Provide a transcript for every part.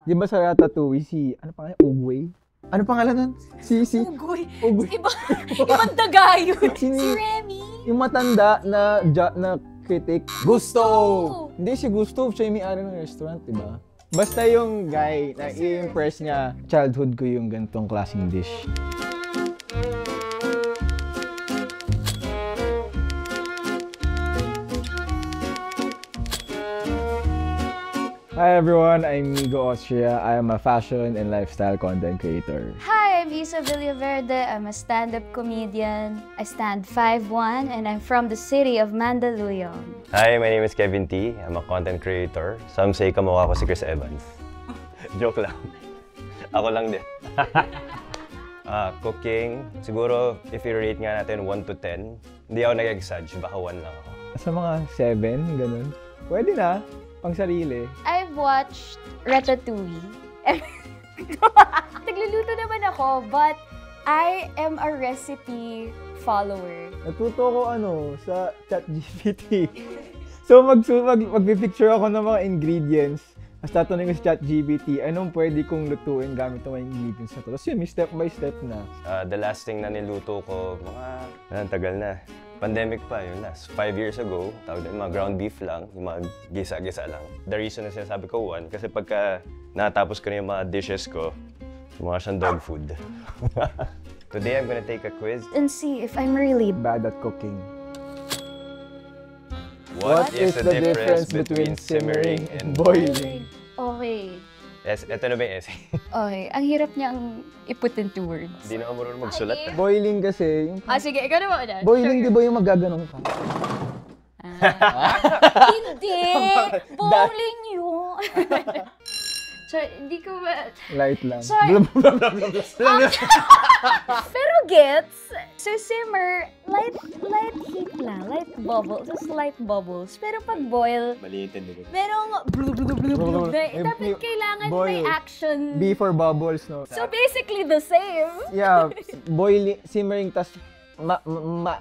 Di ba sa Ratatouille, ano pangalan? Oogway? Ano pangalan nun? Ugoy. Oogway. Ibang daga yun. Si Sini- Remy. Yung matanda na critic. Gusto. Hindi si Gusto, siya yung may-ari ng restaurant, di ba? Basta yung guy na i-impress niya, childhood ko yung ganitong klaseng dish. Hi everyone, I'm Migo Austria. I am a fashion and lifestyle content creator. Hi, I'm Isa Villaverde. I'm a stand-up comedian. I stand 5'1" and I'm from the city of Mandaluyong. Hi, my name is Kevin T. I'm a content creator. Some say kamukha ko si Chris Evans. Joke lang. Ako lang din. Cooking, siguro if i-rate nga natin 1 to 10, hindi ako nag-exage, baka 1 lang ako. Sa mga 7, ganun. Pwede na, pang sarili. I've watched Ratatouille. Nagluluto naman ako, but I am a recipe follower. Natuto ko sa ChatGPT. So magpipicture ako ng mga ingredients. Tapos tatanungin ko sa ChatGPT, anong pwede kong lutuin gamit ng mga ingredients na to. Tapos yun, may step by step na. The last thing na niluto ko, tagal na. Pandemic pa, yun last 5 years ago, tawag din, mga ground beef lang, yung mga gisa-gisa lang. The reason na sinasabi ko 1, kasi pagka natapos ko na yung mga dishes ko, mukha siyang dog food. Today, I'm gonna take a quiz. And see if I'm really Bad at cooking. What is the difference between simmering and boiling? Okay. Yes, ito na ba yung essay? Okay. Ang hirap niyang i-put into words. Hindi na ako marunong magsulat. Boiling kasi, yung Sige, ikaw na muna. boiling di ba yung magaganong ka? Hindi! Bowling yun! So, hindi ko ba... Light lang. Sorry. Pero gets, so simmer, light heat lang, light bubbles, just light bubbles. Pero pag boil, Maliitin din. merong blub. Dapat kailangan may Boil. action. B for bubbles, no? So basically the same. Yeah, boiling, simmering, tas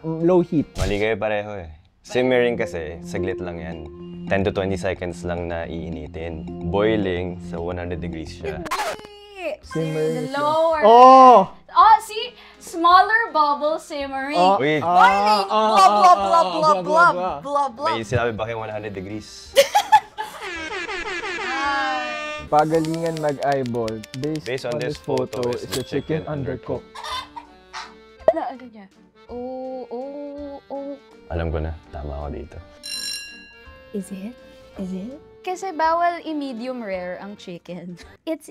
low heat. Mali kayo pareho eh. Simmering kasi, saglit lang yan. 10 to 20 seconds lang na iinitin. Boiling, sa 100 degrees siya. Simmering. The lower. Oh! Oh, see? Smaller bubble simmering. Uy, Boiling. Blah. may sinabi ba kayong 100 degrees? Pagalingan mag-eyeball. Based on this photo, is the chicken undercooked. Ano niya? Oh. Alam ko na, tama ako dito. Is it? Kasi bawal i-medium rare ang chicken. It's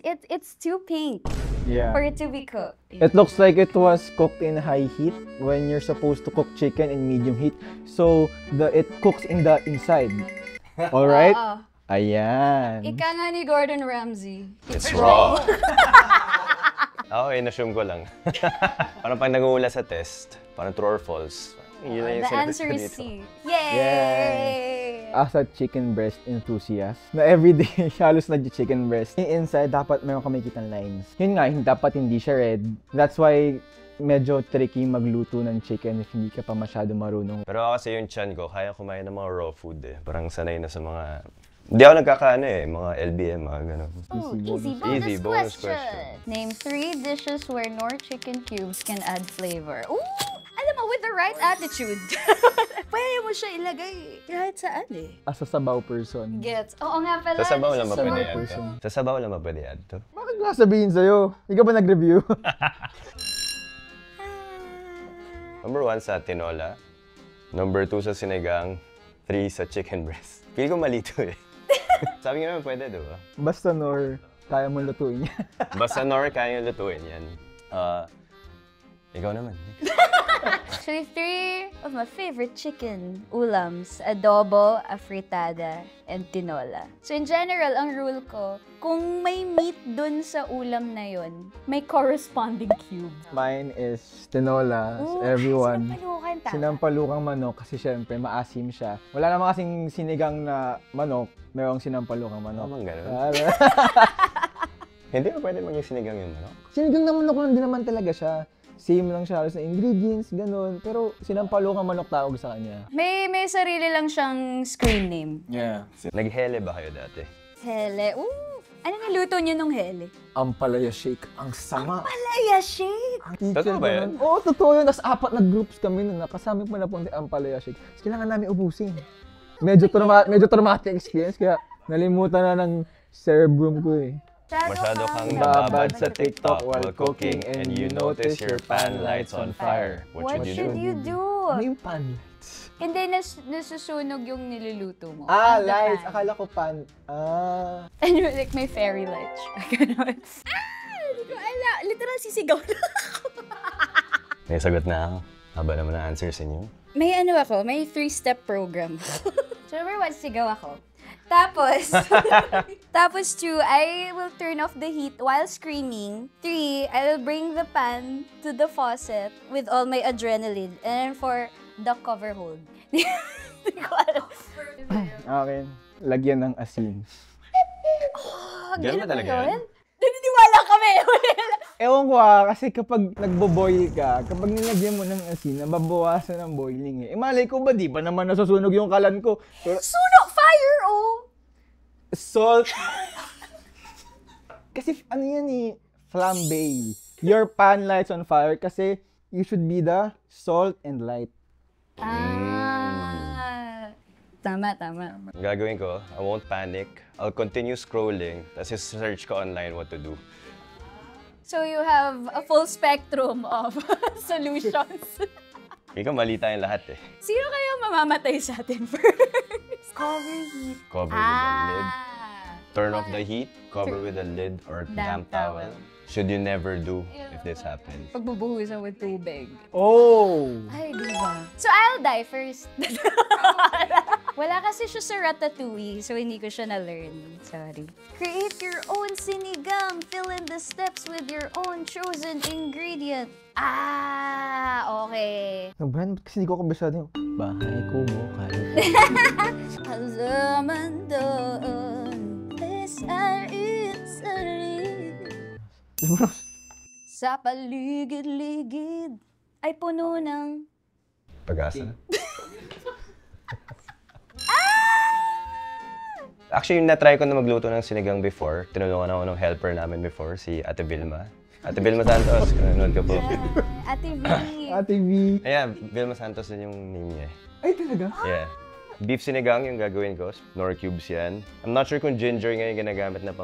too pink Yeah. for it to be cooked. It looks like it was cooked in high heat when you're supposed to cook chicken in medium heat. So, it cooks in the inside. Alright? Oo. Ayan. Ika nga ni Gordon Ramsay. It's raw! Ako, in-assume ko lang. Parang pag nag-uula sa test, parang true or false. Yun na yung The sinabi answer ko is dito. C. Yay! As a chicken breast enthusiast, na everyday halos nag-chicken breast, yung inside dapat meron ka makikitang lines. Yun nga, dapat hindi siya red. That's why medyo tricky magluto ng chicken if hindi ka pa masyado marunong. Pero ako kasi yung chan ko, kaya kumain ng mga raw food eh. Parang sanay na sa mga... Hindi ako nagkakaano eh, mga LBM, mga gano'n. Easy bonus bonus question. Name 3 dishes where Knorr chicken cubes can add flavor. Ooh! Alam mo, with the right attitude. Pwede mo siya ilagay kahit saan eh. As a sabaw person. Gets. Oo nga pala. Sa sabaw lang ba sabaw. pwede add to? person. Sa sabaw lang ba pwede add to? Bakit ko sabihin sa'yo? Ikaw ba nag-review? Number 1 sa tinola. Number 2 sa sinigang. 3 sa chicken breast. Pili ko mali to eh. Sabi nga naman pwede, di ba? Basta Knorr, kaya mo lutuin yan. Basta Knorr, kaya yung lutuin yan. Ikaw naman. Actually, 3 of my favorite chicken ulams. Adobo, afritada, and tinola. So in general, ang rule ko, kung may meat dun sa ulam na yon, may corresponding cube. Mine is tinola. Ooh, Everyone. sinampalukan tama. Sinampalukang manok kasi syempre maasim siya. Wala naman kasing sinigang na manok, merong sinampalukang manok. Tamang ganun. Ah, Hindi ba pwede maging sinigang yung manok? Sinigang na manok lang din naman talaga siya. Same lang siya halos na ingredients, ganun. Pero sinampalukang manok tawag sa kanya. May sarili lang siyang screen name. Yeah. Naghele ba kayo dati? Hele. Ano niluto niyo nung hele? Ampalaya shake. Ang sama. Palaya shake! Ang teacher Totoo ba yan? Oo, totoo yun. Tapos 4 na groups kami nun. Nakasama po na po ang Ampalaya shake. Tapos kailangan namin ubusin. Medyo traumatic experience. Kaya nalimutan na ng cerebrum ko eh. Masyado kang babad babad sa TikTok while cooking and you notice your pan lights on fire. What should you do? Ano yung pan lights? Hindi, nasusunog yung niluluto mo. Ah, On the lights. pan. Akala ko pan. Ah. And you're like, may fairy lights. Ganon. Hindi ko alam. Literal, sisigaw na ako. May sagot na ako. Haba naman ang answers inyo. May ano ako, may 3-step program. So number 1, sigaw ako. Tapos, tapos 2, I will turn off the heat while screaming. 3, I will bring the pan to the faucet with all my adrenaline. And then 4, the cover hold. Hindi ko alam. Okay. Lagyan ng asin. Oh, Ganun ba talaga yan? Naniniwala kami. Ewan ko kasi kapag nagbo-boil ka, kapag nilagyan mo ng asin, nababawasan ng boiling eh. Malay ko ba, di ba naman nasusunog yung kalan ko? Pero, Suno! Fire, oh! salt. Kasi ano yan eh, flambe. Your pan lights on fire kasi you should be the salt and light. Ah. Tama. Ang gagawin ko, I won't panic. I'll continue scrolling, tapos search ko online what to do. So you have a full spectrum of solutions. Ikaw, mali tayong lahat eh. Sino kaya mamamatay sa atin first? Cover heat. Cover with a lid. Ah. Turn off the heat, cover with a lid or damp towel. Should you never do if this happens. Pagbubuhusan with tubig. Oh! Ay, di ba? So I'll die first. Wala kasi siya sa Ratatouille, so hindi ko siya na-learn. Sorry. Create your own sinigang. Fill in the steps with your own chosen ingredient. Ah, okay. No, Brian, ba't kasi hindi ko kabisado yung bahay ko mo kahit. Ang zaman doon, sa paligid-ligid ay puno ng... Pag-asa. Actually, na-try ko na magluto ng sinigang before. Tinulungan ako ng helper namin before, si Ate Vilma. Ate Vilma Santos, nanonood ka po. Ate V. Ate V. Ayan, Vilma Santos din yung name niya. Ay, talaga? Yeah. Beef sinigang yung gagawin ko. Nor cubes yan. I'm not sure kung ginger nga yung ginagamit na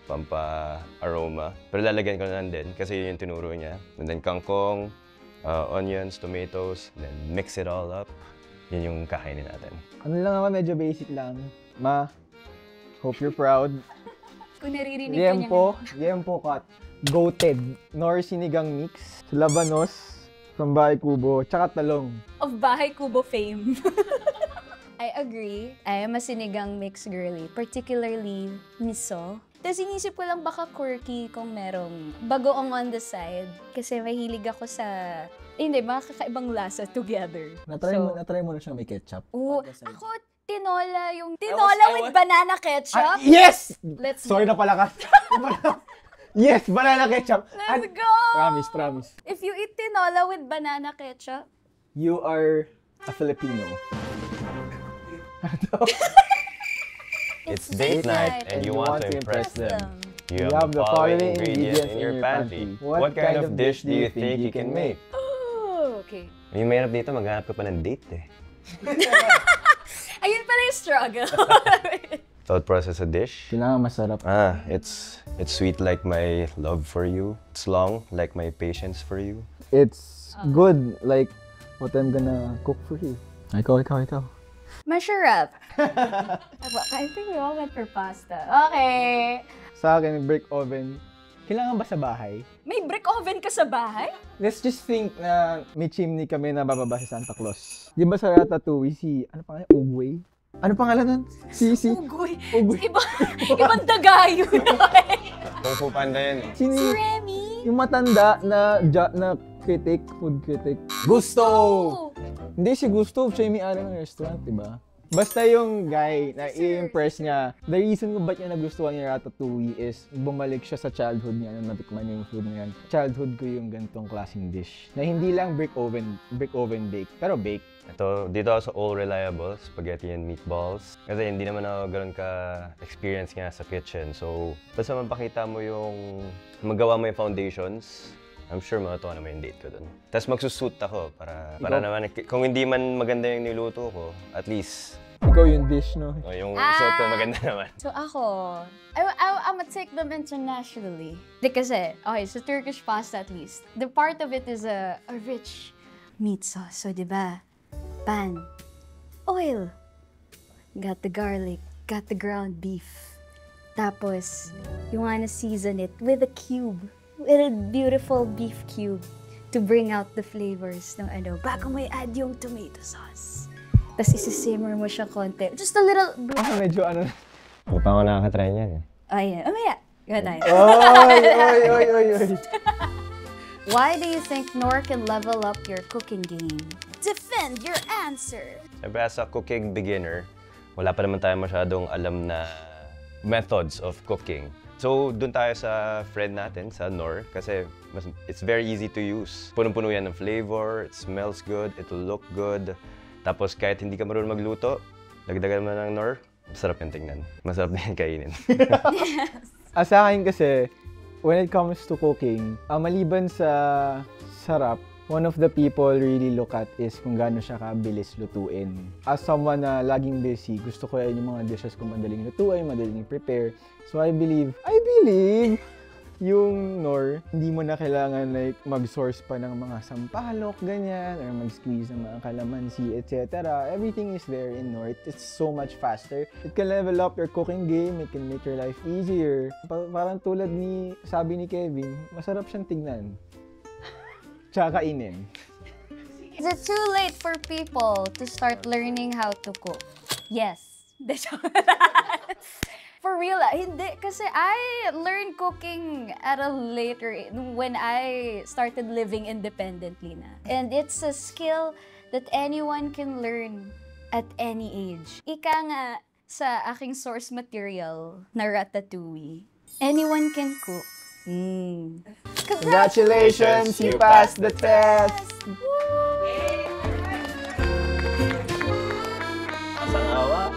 pampa-aroma. Pero lalagyan ko na lang din kasi yun yung tinuro niya. And then kangkong, onions, tomatoes, then mix it all up. Yun yung kakainin natin. Ano lang ako, medyo basic lang. Ma, hope you're proud. Kung naririnig ko niya. Liempo cut. Goated. Nor sinigang mix. Labanos. From Bahay Kubo. Tsaka talong. Of Bahay Kubo fame. I agree. I am a sinigang mix girly. Particularly miso. Tapos inisip ko lang baka quirky kung merong bagoong on the side. Kasi mahilig ako sa... Hindi, mga kakaibang lasa together. Natry mo na siya may ketchup. Oo. Ako, tinola yung... Tinola with banana ketchup. Yes! Let's Sorry go. na pala ka. Yes, banana ketchup. Let's go! Promise. If you eat tinola with banana ketchup, You are a Filipino. It's date night and you want to impress them. You You have the following ingredients in your pantry. What kind of dish do you think you can make? oh, okay. Yung mahirap dito, maghanap ka pa ng date eh. Ayun pala yung struggle. Thought process a dish? Kailangan masarap. It's sweet like my love for you. It's long like my patience for you. It's good, like what I'm gonna cook for you. Ikaw. Masarap. I think we all went for pasta. Okay. Sa akin, brick oven. Kailangan ba sa bahay? May brick oven ka sa bahay? Let's just think na may chimney kami na bababa si Santa Claus. Di ba sa Ratatouille ano pangalan? Ugway? Ano pangalan nun? Ugoy. Ugoy. Ibang daga yun. Kung Fu Panda yun eh. Si Remy. Yung matanda na critic, food critic. Gusto! Oh. Hindi si Gusto, siya yung may-ari ng restaurant, di ba? Basta yung guy na i-impress niya, the reason kung ba't niya nagustuhan yung Ratatouille is bumalik siya sa childhood niya nung natikman niya yung food na yan. Childhood ko yung gantong klaseng dish na hindi lang brick oven bake, pero bake. Dito ako sa All Reliable, spaghetti and meatballs. Kasi hindi naman ako gano'n ka-experience nga sa kitchen. So, basta mapakita mo yung, magawa mo yung foundations, I'm sure matutuwa naman yung date ko dun. Tapos magsusuit ako para naman, kung hindi man maganda yung niluto ko, at least Ikaw yung dish, no? yung suit ko maganda naman. So ako, I'ma take them internationally. Kasi, okay, so Turkish pasta at least. The part of it is a rich meat sauce. So, di ba? Pan, oil, got the garlic, got the ground beef. Tapos, you wanna season it with a cube, with a beautiful beef cube to bring out the flavors ng bago mo i-add yung tomato sauce. Tapos isi-simmer mo siya konti. Just a little... Medyo ano... Hindi pa ako nakakatry niyan eh. Ayan, amaya. Gano'n tayo. Oy. Why do you think Nor can level up your cooking game? Defend your answer! Siyempre, as a cooking beginner, wala pa naman tayo masyadong alam na methods of cooking. So, dun tayo sa friend natin, sa Nor, kasi it's very easy to use. Punong-puno yan ng flavor, it smells good, it'll look good. Tapos kahit hindi ka marunong magluto, dagdagan mo ng Nor, masarap yung tingnan. Masarap din kainin. Sa akin kasi, when it comes to cooking, maliban sa sarap, one of the people really look at is kung gaano siya kabilis lutuin. As someone na laging busy, gusto ko yan yung mga dishes kung madaling lutuin, madaling prepare. So I believe, yung Nor, hindi mo na kailangan like mag-source pa ng mga sampalok, ganyan, or mag-squeeze ng mga kalamansi, etc. Everything is there in Nor. It's so much faster. It can level up your cooking game, it can make your life easier. Parang tulad sabi ni Kevin, masarap siyang tignan. Tsaka kainin. Is it too late for people to start learning how to cook? Yes. For real, hindi. Kasi I learned cooking at a later age, when I started living independently na. And it's a skill that anyone can learn at any age. Ika nga sa aking source material na Ratatouille, anyone can cook. Congratulations, you passed the test! Asang awa?